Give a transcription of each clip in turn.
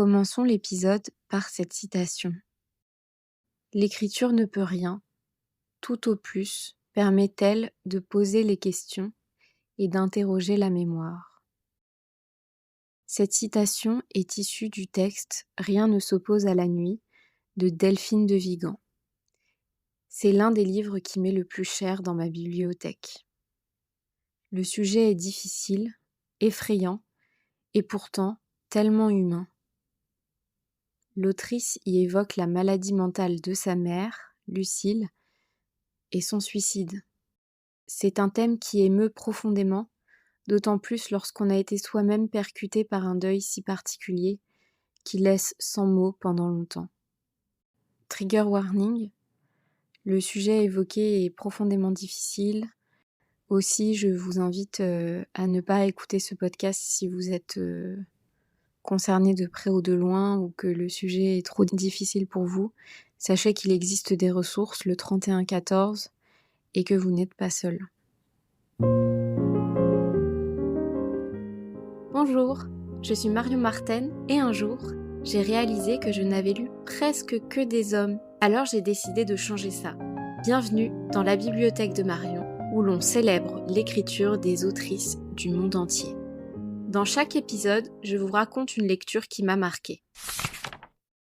Commençons l'épisode par cette citation. L'écriture ne peut rien, tout au plus permet-elle de poser les questions et d'interroger la mémoire. Cette citation est issue du texte Rien ne s'oppose à la nuit de Delphine de Vigan. C'est l'un des livres qui m'est le plus cher dans ma bibliothèque. Le sujet est difficile, effrayant et pourtant tellement humain. L'autrice y évoque la maladie mentale de sa mère, Lucille, et son suicide. C'est un thème qui émeut profondément, d'autant plus lorsqu'on a été soi-même percuté par un deuil si particulier qui laisse sans mots pendant longtemps. Trigger warning, le sujet évoqué est profondément difficile. Aussi, je vous invite à ne pas écouter ce podcast si vous êtes concerné de près ou de loin ou que le sujet est trop difficile pour vous. Sachez qu'il existe des ressources, le 3114, et que vous n'êtes pas seul. Bonjour, je suis Marion Marten et un jour, j'ai réalisé que je n'avais lu presque que des hommes. Alors j'ai décidé de changer ça. Bienvenue dans la bibliothèque de Marion, où l'on célèbre l'écriture des autrices du monde entier. Dans chaque épisode, je vous raconte une lecture qui m'a marquée.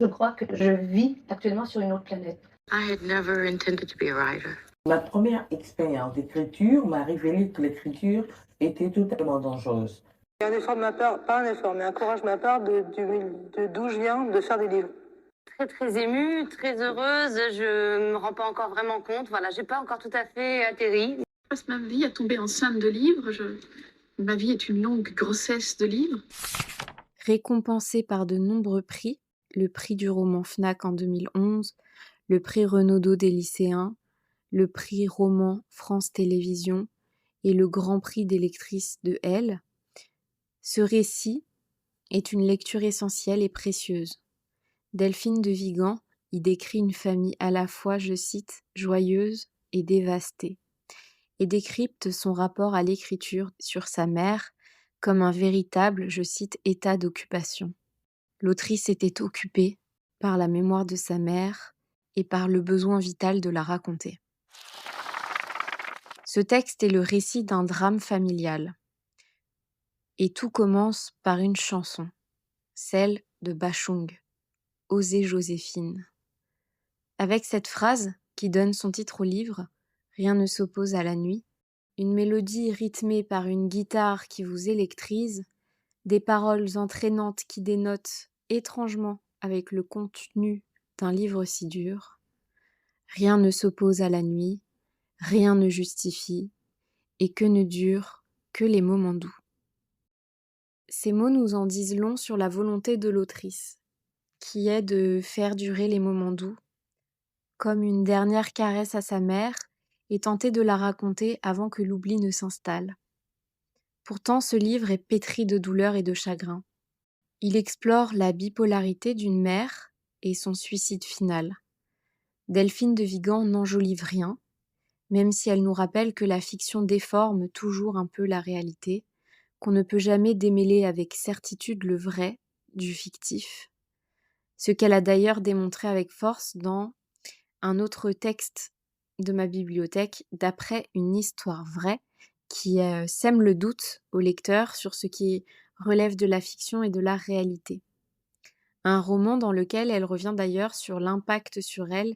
Je crois que je vis actuellement sur une autre planète. I had never intended to be a writer. Ma première expérience d'écriture m'a révélé que l'écriture était totalement dangereuse. Un effort de ma part, pas un effort, mais un courage de ma part d'où je viens de faire des livres. Très émue, très heureuse, je me rends pas encore vraiment compte, voilà, j'ai pas encore tout à fait atterri. Je passe ma vie à tomber enceinte de livres, ma vie est une longue grossesse de livres. Récompensée par de nombreux prix, le prix du roman Fnac en 2011, le prix Renaudot des lycéens, le prix roman France Télévisions et le grand prix des lectrices de Elle, ce récit est une lecture essentielle et précieuse. Delphine de Vigan y décrit une famille à la fois, je cite, joyeuse et dévastée, et décrypte son rapport à l'écriture sur sa mère comme un véritable, je cite, état d'occupation. L'autrice était occupée par la mémoire de sa mère et par le besoin vital de la raconter. Ce texte est le récit d'un drame familial. Et tout commence par une chanson, celle de Bachung, Osez Joséphine. Avec cette phrase qui donne son titre au livre, Rien ne s'oppose à la nuit, une mélodie rythmée par une guitare qui vous électrise, des paroles entraînantes qui dénotent étrangement avec le contenu d'un livre si dur. Rien ne s'oppose à la nuit, rien ne justifie, et que ne durent que les moments doux. Ces mots nous en disent long sur la volonté de l'autrice, qui est de faire durer les moments doux, comme une dernière caresse à sa mère, et tenter de la raconter avant que l'oubli ne s'installe. Pourtant, ce livre est pétri de douleur et de chagrin. Il explore la bipolarité d'une mère et son suicide final. Delphine de Vigan n'enjolive rien, même si elle nous rappelle que la fiction déforme toujours un peu la réalité, qu'on ne peut jamais démêler avec certitude le vrai du fictif. Ce qu'elle a d'ailleurs démontré avec force dans un autre texte de ma bibliothèque, d'après une histoire vraie, qui sème le doute au lecteur sur ce qui relève de la fiction et de la réalité. Un roman dans lequel elle revient d'ailleurs sur l'impact sur elle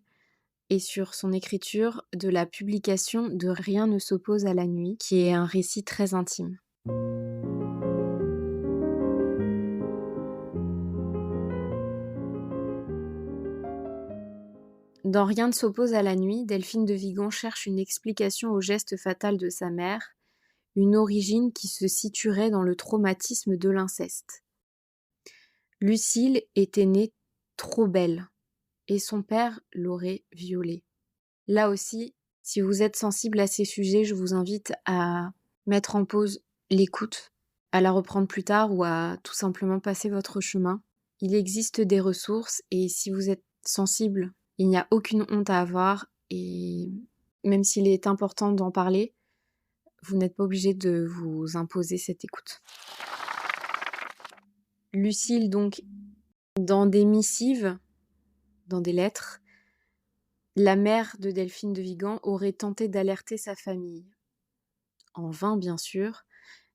et sur son écriture de la publication de Rien ne s'oppose à la nuit, qui est un récit très intime. Dans Rien ne s'oppose à la nuit, Delphine de Vigan cherche une explication au geste fatal de sa mère, une origine qui se situerait dans le traumatisme de l'inceste. Lucille était née trop belle, et son père l'aurait violée. Là aussi, si vous êtes sensible à ces sujets, je vous invite à mettre en pause l'écoute, à la reprendre plus tard ou à tout simplement passer votre chemin. Il existe des ressources et si vous êtes sensible, il n'y a aucune honte à avoir et même s'il est important d'en parler, vous n'êtes pas obligé de vous imposer cette écoute. Lucille donc Dans des missives, dans des lettres, la mère de Delphine de Vigan aurait tenté d'alerter sa famille. En vain, bien sûr,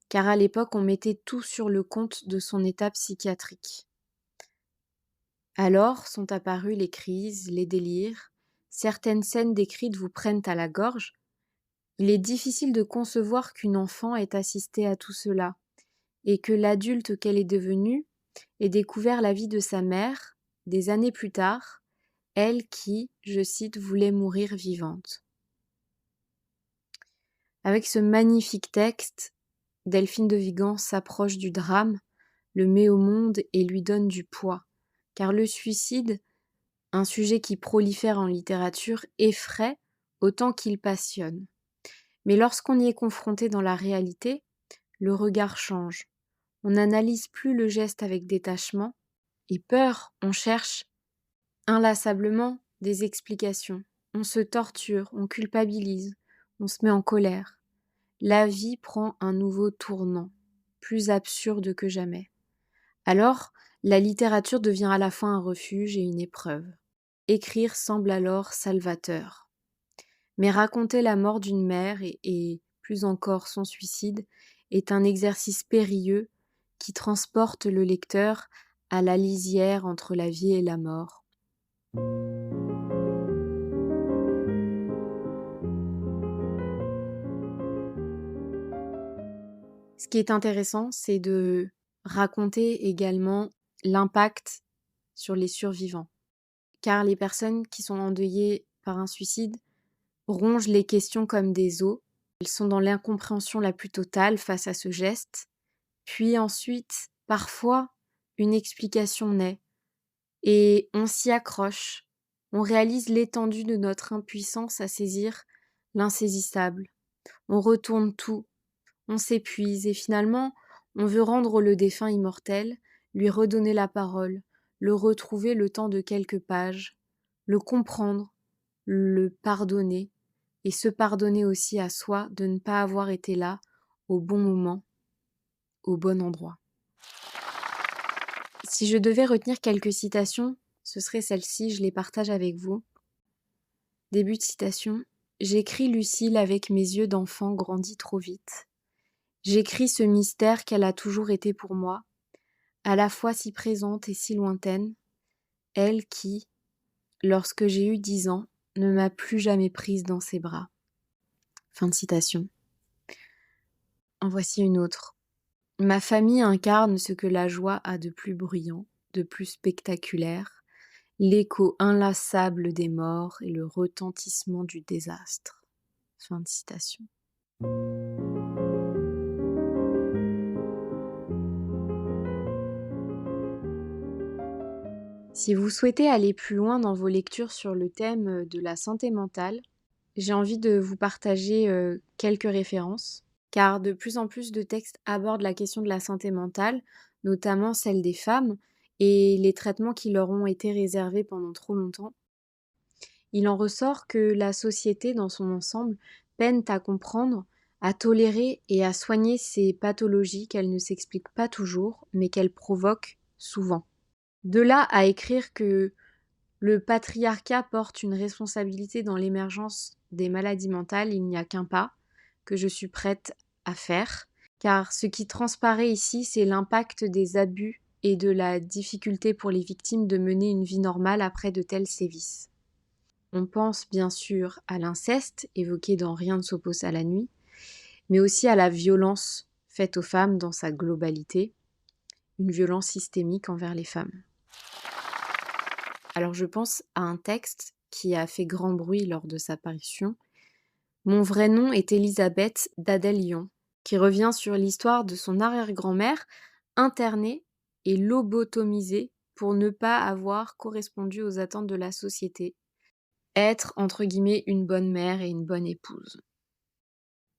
car à l'époque, on mettait tout sur le compte de son état psychiatrique. Alors sont apparues les crises, les délires, certaines scènes décrites vous prennent à la gorge. Il est difficile de concevoir qu'une enfant ait assisté à tout cela, et que l'adulte qu'elle est devenue ait découvert la vie de sa mère, des années plus tard, elle qui, je cite, voulait mourir vivante. Avec ce magnifique texte, Delphine de Vigan s'approche du drame, le met au monde et lui donne du poids, car le suicide, un sujet qui prolifère en littérature, effraie autant qu'il passionne. Mais lorsqu'on y est confronté dans la réalité, le regard change. On n'analyse plus le geste avec détachement et peur, on cherche inlassablement des explications. On se torture, on culpabilise, on se met en colère. La vie prend un nouveau tournant, plus absurde que jamais. Alors, la littérature devient à la fois un refuge et une épreuve. Écrire semble alors salvateur. Mais raconter la mort d'une mère et plus encore son suicide est un exercice périlleux qui transporte le lecteur à la lisière entre la vie et la mort. Ce qui est intéressant, c'est de raconter également l'impact sur les survivants. Car les personnes qui sont endeuillées par un suicide rongent les questions comme des os. Elles sont dans l'incompréhension la plus totale face à ce geste. Puis ensuite, parfois, une explication naît. Et on s'y accroche. On réalise l'étendue de notre impuissance à saisir l'insaisissable. On retourne tout. On s'épuise et finalement, on veut rendre le défunt immortel, lui redonner la parole, le retrouver le temps de quelques pages, le comprendre, le pardonner, et se pardonner aussi à soi de ne pas avoir été là au bon moment, au bon endroit. Si je devais retenir quelques citations, ce serait celle-ci, je les partage avec vous. Début de citation. J'écris Lucille avec mes yeux d'enfant grandis trop vite. J'écris ce mystère qu'elle a toujours été pour moi, à la fois si présente et si lointaine, elle qui, lorsque j'ai eu 10 ans, ne m'a plus jamais prise dans ses bras. Fin de citation. En voici une autre. Ma famille incarne ce que la joie a de plus bruyant, de plus spectaculaire, l'écho inlassable des morts et le retentissement du désastre. Fin de citation. Si vous souhaitez aller plus loin dans vos lectures sur le thème de la santé mentale, j'ai envie de vous partager quelques références, car de plus en plus de textes abordent la question de la santé mentale, notamment celle des femmes, et les traitements qui leur ont été réservés pendant trop longtemps. Il en ressort que la société dans son ensemble peine à comprendre, à tolérer et à soigner ces pathologies qu'elle ne s'explique pas toujours, mais qu'elle provoque souvent. De là à écrire que le patriarcat porte une responsabilité dans l'émergence des maladies mentales, il n'y a qu'un pas que je suis prête à faire, car ce qui transparaît ici, c'est l'impact des abus et de la difficulté pour les victimes de mener une vie normale après de tels sévices. On pense bien sûr à l'inceste, évoqué dans Rien ne s'oppose à la nuit, mais aussi à la violence faite aux femmes dans sa globalité, une violence systémique envers les femmes. Alors je pense à un texte qui a fait grand bruit lors de sa parution. Mon vrai nom est Elisabeth d'Adèle Lyon, qui revient sur l'histoire de son arrière-grand-mère internée et lobotomisée pour ne pas avoir correspondu aux attentes de la société. Être, entre guillemets, une bonne mère et une bonne épouse.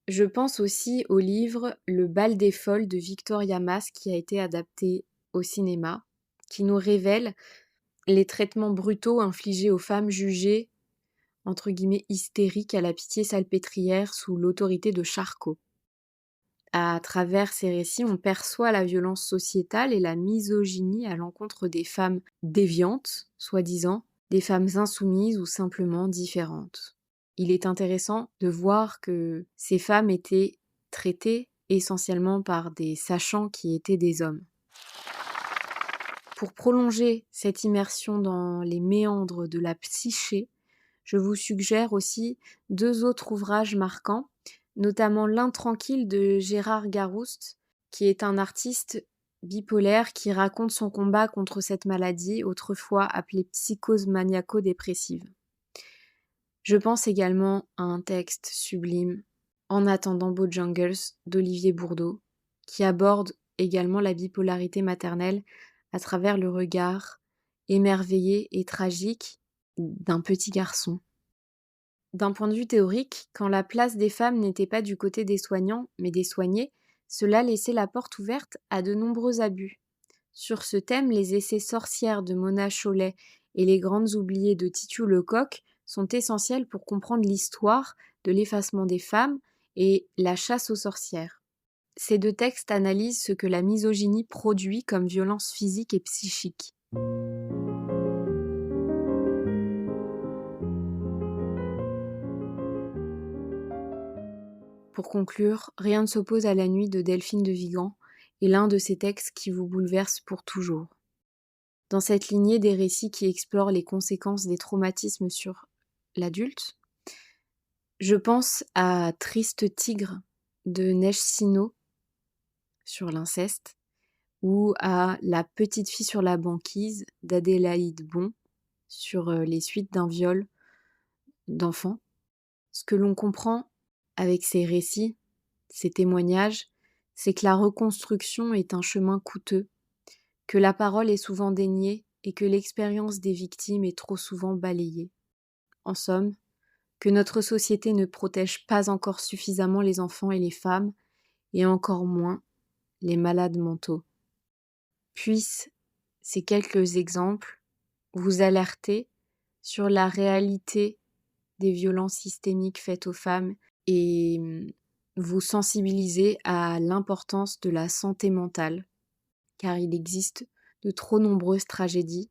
Je pense aussi au livre Le bal des folles de Victoria Mas qui a été adapté au cinéma, qui nous révèle les traitements brutaux infligés aux femmes jugées, entre guillemets, hystériques à la pitié salpêtrière sous l'autorité de Charcot. À travers ces récits, on perçoit la violence sociétale et la misogynie à l'encontre des femmes déviantes, soi-disant, des femmes insoumises ou simplement différentes. Il est intéressant de voir que ces femmes étaient traitées essentiellement par des sachants qui étaient des hommes. Pour prolonger cette immersion dans les méandres de la psyché, je vous suggère aussi 2 autres ouvrages marquants, notamment L'Intranquille de Gérard Garouste, qui est un artiste bipolaire qui raconte son combat contre cette maladie, autrefois appelée psychose maniaco-dépressive. Je pense également à un texte sublime, En attendant Bojangles d'Olivier Bourdeau, qui aborde également la bipolarité maternelle à travers le regard émerveillé et tragique d'un petit garçon. D'un point de vue théorique, quand la place des femmes n'était pas du côté des soignants, mais des soignés, cela laissait la porte ouverte à de nombreux abus. Sur ce thème, les essais Sorcières de Mona Chollet et Les Grandes oubliées de Titu Lecoq sont essentiels pour comprendre l'histoire de l'effacement des femmes et la chasse aux sorcières. Ces 2 textes analysent ce que la misogynie produit comme violence physique et psychique. Pour conclure, Rien ne s'oppose à la nuit de Delphine de Vigan est l'un de ces textes qui vous bouleversent pour toujours. Dans cette lignée des récits qui explorent les conséquences des traumatismes sur l'adulte, je pense à Triste Tigre de Neige Sino sur l'inceste ou à La petite fille sur la banquise d'Adélaïde Bon sur les suites d'un viol d'enfants. Ce que l'on comprend avec ces récits, ces témoignages, c'est que la reconstruction est un chemin coûteux, que la parole est souvent déniée et que l'expérience des victimes est trop souvent balayée. En somme, que notre société ne protège pas encore suffisamment les enfants et les femmes, et encore moins les malades mentaux. Puissent ces quelques exemples vous alerter sur la réalité des violences systémiques faites aux femmes et vous sensibiliser à l'importance de la santé mentale, car il existe de trop nombreuses tragédies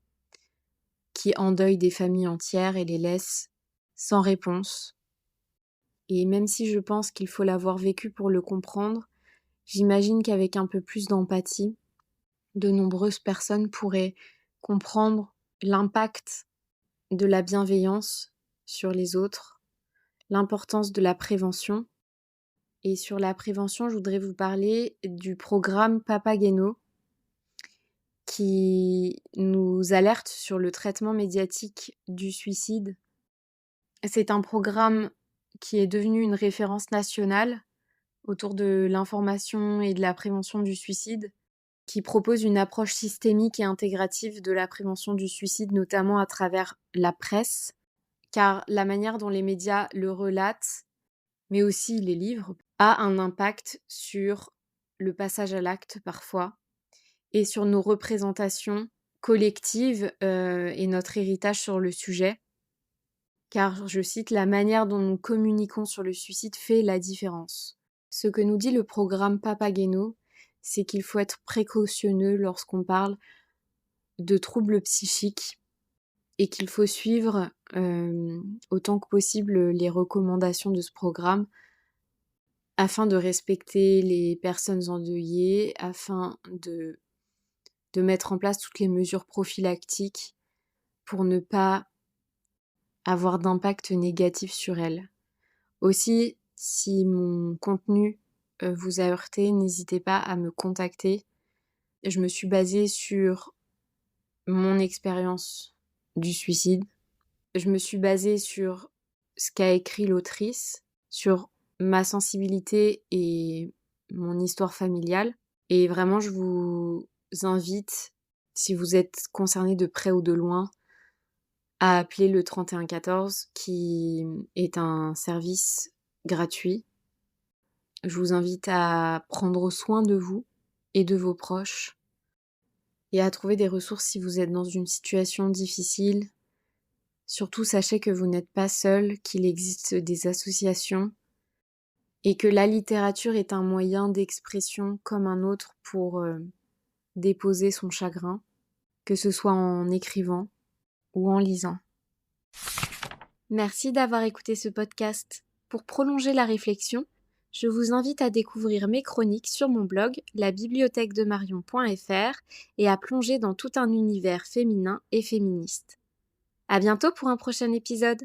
qui endeuillent des familles entières et les laissent sans réponse. Et même si je pense qu'il faut l'avoir vécu pour le comprendre, j'imagine qu'avec un peu plus d'empathie, de nombreuses personnes pourraient comprendre l'impact de la bienveillance sur les autres, l'importance de la prévention. Et sur la prévention, je voudrais vous parler du programme Papageno qui nous alerte sur le traitement médiatique du suicide. C'est un programme qui est devenu une référence nationale autour de l'information et de la prévention du suicide, qui propose une approche systémique et intégrative de la prévention du suicide, notamment à travers la presse, car la manière dont les médias le relatent, mais aussi les livres, a un impact sur le passage à l'acte parfois, et sur nos représentations collectives et notre héritage sur le sujet. Car, je cite, la manière dont nous communiquons sur le suicide fait la différence. Ce que nous dit le programme Papageno, c'est qu'il faut être précautionneux lorsqu'on parle de troubles psychiques et qu'il faut suivre autant que possible les recommandations de ce programme afin de respecter les personnes endeuillées, afin de mettre en place toutes les mesures prophylactiques pour ne pas avoir d'impact négatif sur elles. Aussi, si mon contenu vous a heurté, n'hésitez pas à me contacter. Je me suis basée sur mon expérience du suicide. Je me suis basée sur ce qu'a écrit l'autrice, sur ma sensibilité et mon histoire familiale. Et vraiment, je vous invite, si vous êtes concerné de près ou de loin, à appeler le 3114 qui est un service gratuit. Je vous invite à prendre soin de vous et de vos proches et à trouver des ressources si vous êtes dans une situation difficile. Surtout, sachez que vous n'êtes pas seul, qu'il existe des associations et que la littérature est un moyen d'expression comme un autre pour déposer son chagrin, que ce soit en écrivant ou en lisant. Merci d'avoir écouté ce podcast. Pour prolonger la réflexion, je vous invite à découvrir mes chroniques sur mon blog labibliothèquedemarion.fr et à plonger dans tout un univers féminin et féministe. À bientôt pour un prochain épisode.